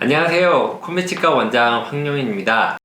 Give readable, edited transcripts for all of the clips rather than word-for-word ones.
안녕하세요. 콤비치과 원장 황용인입니다.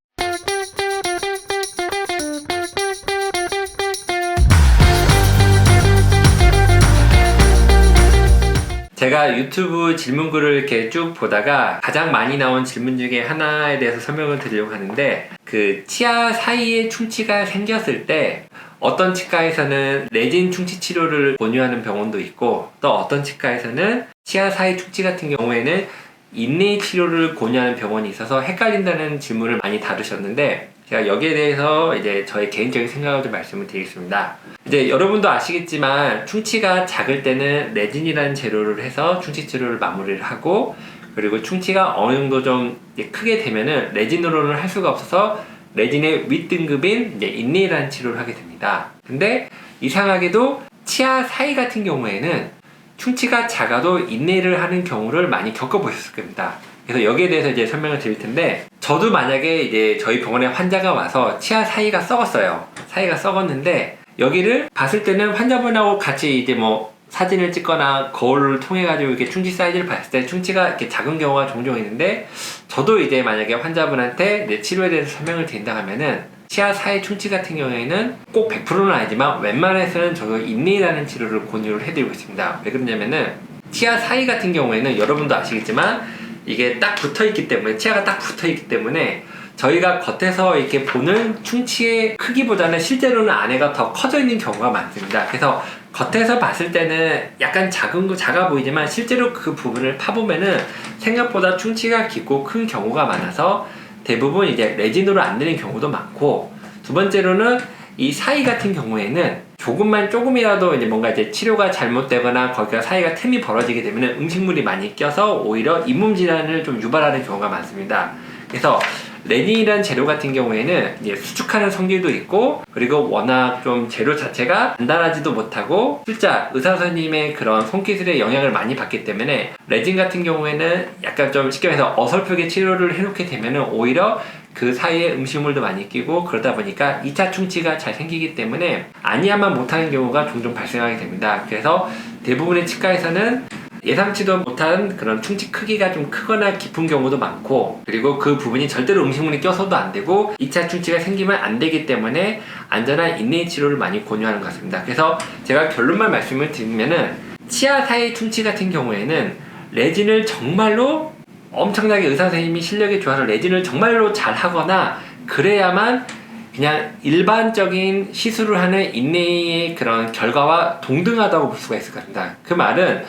제가 유튜브 질문글을 이렇게 쭉 보다가 가장 많이 나온 질문 중에 하나에 대해서 설명을 드리려고 하는데, 그 치아 사이에 충치가 생겼을 때 어떤 치과에서는 레진 충치 치료를 권유하는 병원도 있고, 또 어떤 치과에서는 치아 사이 충치 같은 경우에는 인내의 치료를 권유하는 병원이 있어서 헷갈린다는 질문을 많이 다루셨는데, 제가 여기에 대해서 이제 저의 개인적인 생각을 좀 말씀을 드리겠습니다. 이제 여러분도 아시겠지만 충치가 작을 때는 레진이라는 재료를 해서 충치 치료를 마무리를 하고, 그리고 충치가 어느 정도 좀 크게 되면은 레진으로는 할 수가 없어서 레진의 윗등급인 이제 인내라는 치료를 하게 됩니다. 근데 이상하게도 치아 사이 같은 경우에는 충치가 작아도 인내를 하는 경우를 많이 겪어보셨을 겁니다. 그래서 여기에 대해서 이제 설명을 드릴 텐데, 저도 만약에 이제 저희 병원에 환자가 와서 치아 사이가 썩었어요. 사이가 썩었는데 여기를 봤을 때는 환자분하고 같이 이제 뭐 사진을 찍거나 거울을 통해 가지고 이렇게 충치 사이즈를 봤을 때 충치가 이렇게 작은 경우가 종종 있는데, 저도 이제 만약에 환자분한테 이제 치료에 대해서 설명을 드린다 하면은 치아 사이 충치 같은 경우에는 꼭 100%는 아니지만 웬만해서는 저도 인내라는 치료를 권유를 해드리고 있습니다. 왜 그러냐면은 치아 사이 같은 경우에는 여러분도 아시겠지만 이게 딱 붙어있기 때문에, 치아가 딱 붙어있기 때문에 저희가 겉에서 이렇게 보는 충치의 크기보다는 실제로는 안에가 더 커져 있는 경우가 많습니다. 그래서 겉에서 봤을 때는 약간 작아 보이지만 실제로 그 부분을 파보면은 생각보다 충치가 깊고 큰 경우가 많아서 대부분 이제 레진으로 안 되는 경우도 많고, 두 번째로는 이 사이 같은 경우에는 조금이라도 이제 뭔가 이제 치료가 잘못되거나 거기가 사이가 틈이 벌어지게 되면 음식물이 많이 껴서 오히려 잇몸 질환을 좀 유발하는 경우가 많습니다. 그래서 레진이라는 재료 같은 경우에는 이제 수축하는 성질도 있고, 그리고 워낙 좀 재료 자체가 단단하지도 못하고 진짜 의사 선생님의 그런 손기술의 영향을 많이 받기 때문에 레진 같은 경우에는 약간 좀 쉽게 말해서 어설프게 치료를 해놓게 되면은 오히려 그 사이에 음식물도 많이 끼고, 그러다 보니까 2차 충치가 잘 생기기 때문에 아니야만 못하는 경우가 종종 발생하게 됩니다. 그래서 대부분의 치과에서는 예상치도 못한 그런 충치 크기가 좀 크거나 깊은 경우도 많고, 그리고 그 부분이 절대로 음식물이 껴서도 안 되고 2차 충치가 생기면 안 되기 때문에 안전한 인내의 치료를 많이 권유하는 것 같습니다. 그래서 제가 결론만 말씀을 드리면은 치아 사이 충치 같은 경우에는 레진을 정말로 엄청나게 의사 선생님이 실력이 좋아서 레진을 정말로 잘 하거나 그래야만 그냥 일반적인 시술을 하는 인내의 그런 결과와 동등하다고 볼 수가 있을 것 같습니다. 그 말은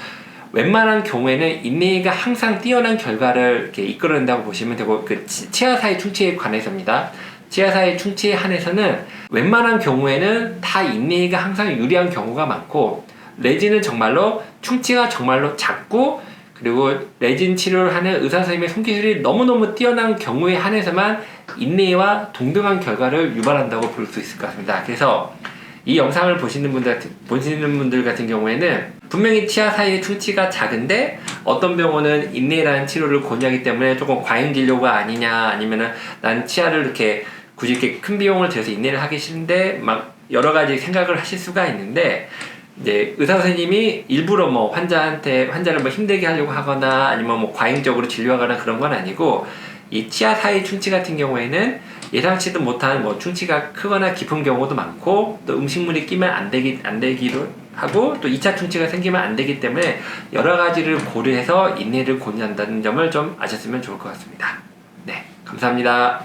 웬만한 경우에는 인내가 항상 뛰어난 결과를 이렇게 이끌어낸다고 보시면 되고, 그 치아 사이 충치에 관해서입니다. 치아 사이 충치에 한해서는 웬만한 경우에는 다 인내가 항상 유리한 경우가 많고, 레진은 정말로 충치가 정말로 작고, 그리고 레진 치료를 하는 의사 선생님의 손기술이 너무너무 뛰어난 경우에 한해서만 인내와 동등한 결과를 유발한다고 볼 수 있을 것 같습니다. 그래서 이 영상을 보시는 분들 같은 경우에는 분명히 치아 사이의 충치가 작은데 어떤 병원은 인내라는 치료를 권유하기 때문에 조금 과잉 진료가 아니냐, 아니면은 난 치아를 이렇게 굳이 이렇게 큰 비용을 들여서 인내를 하기 싫은데 막 여러 가지 생각을 하실 수가 있는데, 이제 의사 선생님이 일부러 뭐 환자를 뭐 힘들게 하려고 하거나 아니면 뭐 과잉적으로 진료하거나 그런 건 아니고, 이 치아 사이 충치 같은 경우에는 예상치도 못한 뭐 충치가 크거나 깊은 경우도 많고, 또 음식물이 끼면 안 되기도 하고, 또 2차 충치가 생기면 안 되기 때문에 여러 가지를 고려해서 인내를 권유한다는 점을 좀 아셨으면 좋을 것 같습니다. 네, 감사합니다.